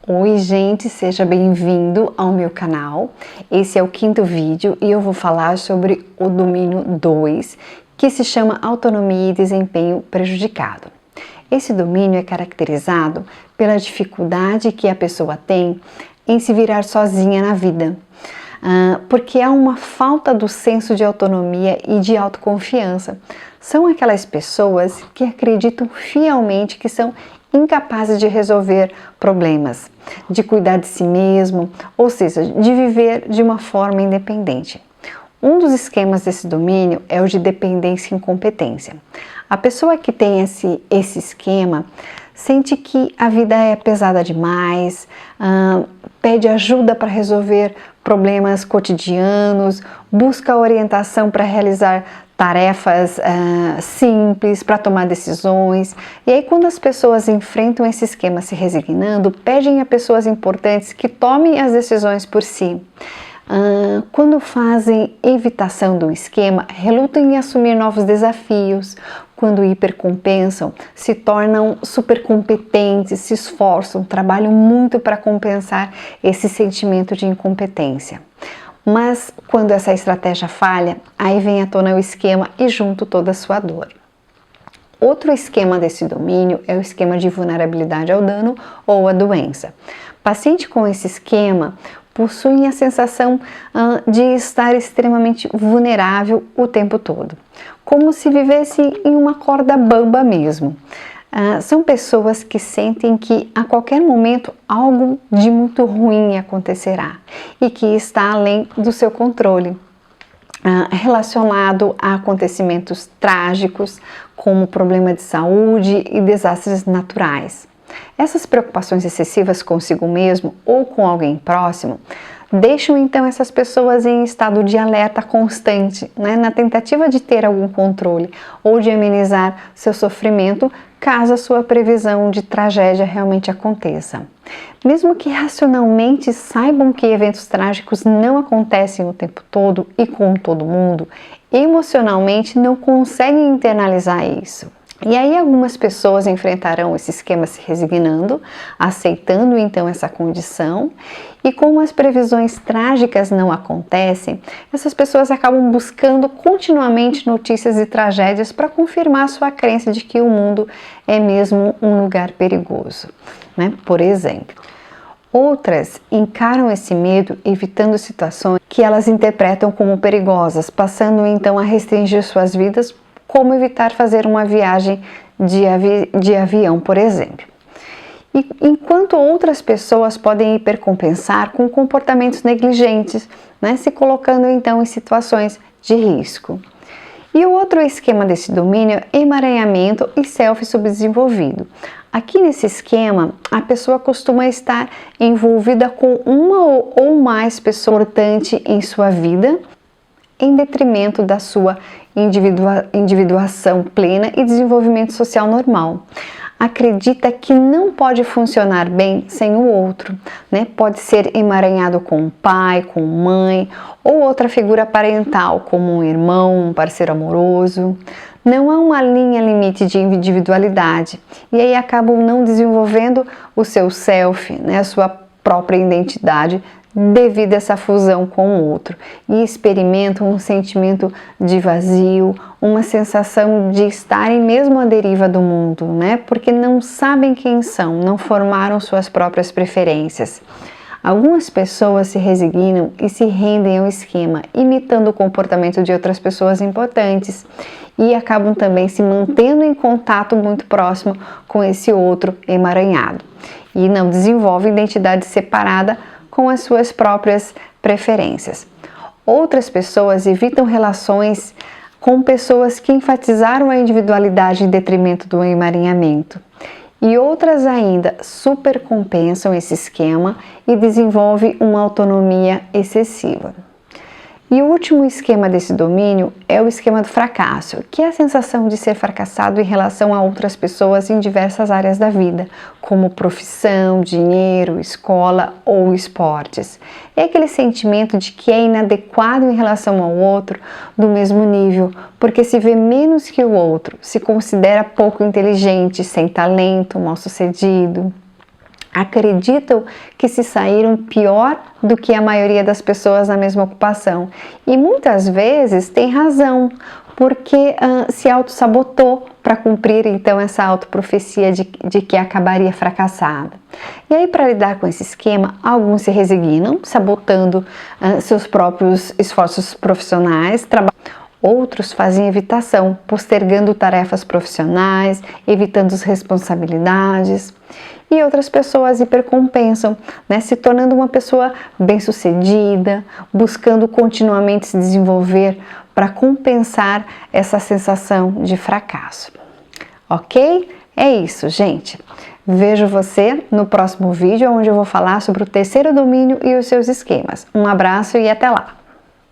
Oi gente, seja bem-vindo ao meu canal. Esse é o quinto vídeo e eu vou falar sobre o domínio 2, que se chama autonomia e desempenho prejudicado. Esse domínio é caracterizado pela dificuldade que a pessoa tem em se virar sozinha na vida, porque há uma falta do senso de autonomia e de autoconfiança. São aquelas pessoas que acreditam fielmente que são incapazes de resolver problemas, de cuidar de si mesmo, ou seja, de viver de uma forma independente. Um dos esquemas desse domínio é o de dependência e incompetência. A pessoa que tem esse esquema sente que a vida é pesada demais, pede ajuda para resolver problemas cotidianos, busca orientação para realizar tarefas simples, para tomar decisões. E aí, quando as pessoas enfrentam esse esquema se resignando, pedem a pessoas importantes que tomem as decisões por si. Quando fazem evitação do esquema, relutam em assumir novos desafios. Quando hipercompensam, se tornam supercompetentes, se esforçam, trabalham muito para compensar esse sentimento de incompetência. Mas quando essa estratégia falha, aí vem à tona o esquema e junto toda a sua dor. Outro esquema desse domínio é o esquema de vulnerabilidade ao dano ou à doença. Paciente com esse esquema possuem a sensação de estar extremamente vulnerável o tempo todo, como se vivesse em uma corda bamba mesmo. São pessoas que sentem que a qualquer momento algo de muito ruim acontecerá e que está além do seu controle, relacionado a acontecimentos trágicos como problema de saúde e desastres naturais. Essas preocupações excessivas consigo mesmo ou com alguém próximo deixam então essas pessoas em estado de alerta constante, na tentativa de ter algum controle ou de amenizar seu sofrimento caso a sua previsão de tragédia realmente aconteça. Mesmo que racionalmente saibam que eventos trágicos não acontecem o tempo todo e com todo mundo, emocionalmente não conseguem internalizar isso. E aí algumas pessoas enfrentarão esse esquema se resignando, aceitando então essa condição, e como as previsões trágicas não acontecem, essas pessoas acabam buscando continuamente notícias de tragédias para confirmar sua crença de que o mundo é mesmo um lugar perigoso, Por exemplo. Outras encaram esse medo evitando situações que elas interpretam como perigosas, passando então a restringir suas vidas, como evitar fazer uma viagem de avião, por exemplo. E enquanto outras pessoas podem hipercompensar com comportamentos negligentes, se colocando então em situações de risco. E o outro esquema desse domínio é emaranhamento e self subdesenvolvido. Aqui nesse esquema, a pessoa costuma estar envolvida com uma ou mais pessoas importantes em sua vida, em detrimento da sua individuação plena e desenvolvimento social normal. Acredita que não pode funcionar bem sem o outro, Pode ser emaranhado com um pai, com mãe ou outra figura parental, como um irmão, um parceiro amoroso. Não há uma linha limite de individualidade e aí acabam não desenvolvendo o seu self, a sua própria identidade, devido a essa fusão com o outro, e experimentam um sentimento de vazio, uma sensação de estarem mesmo à deriva do mundo, Porque não sabem quem são, não formaram suas próprias preferências. Algumas pessoas se resignam e se rendem ao esquema, imitando o comportamento de outras pessoas importantes, e acabam também se mantendo em contato muito próximo com esse outro emaranhado, e não desenvolvem identidade separada com as suas próprias preferências. Outras pessoas evitam relações com pessoas que enfatizaram a individualidade em detrimento do emaranhamento. E outras ainda supercompensam esse esquema e desenvolvem uma autonomia excessiva. E o último esquema desse domínio é o esquema do fracasso, que é a sensação de ser fracassado em relação a outras pessoas em diversas áreas da vida, como profissão, dinheiro, escola ou esportes. É aquele sentimento de que é inadequado em relação ao outro do mesmo nível, porque se vê menos que o outro, se considera pouco inteligente, sem talento, mal-sucedido. acreditam que se saíram pior do que a maioria das pessoas na mesma ocupação. E muitas vezes tem razão, porque se auto-sabotou para cumprir então essa autoprofecia de que acabaria fracassada. E aí, para lidar com esse esquema, alguns se resignam, sabotando seus próprios esforços profissionais, outros fazem evitação, postergando tarefas profissionais, evitando as responsabilidades. E outras pessoas hipercompensam, né, se tornando uma pessoa bem-sucedida, buscando continuamente se desenvolver para compensar essa sensação de fracasso. Ok? É isso, gente. Vejo você no próximo vídeo, onde eu vou falar sobre o terceiro domínio e os seus esquemas. Um abraço e até lá!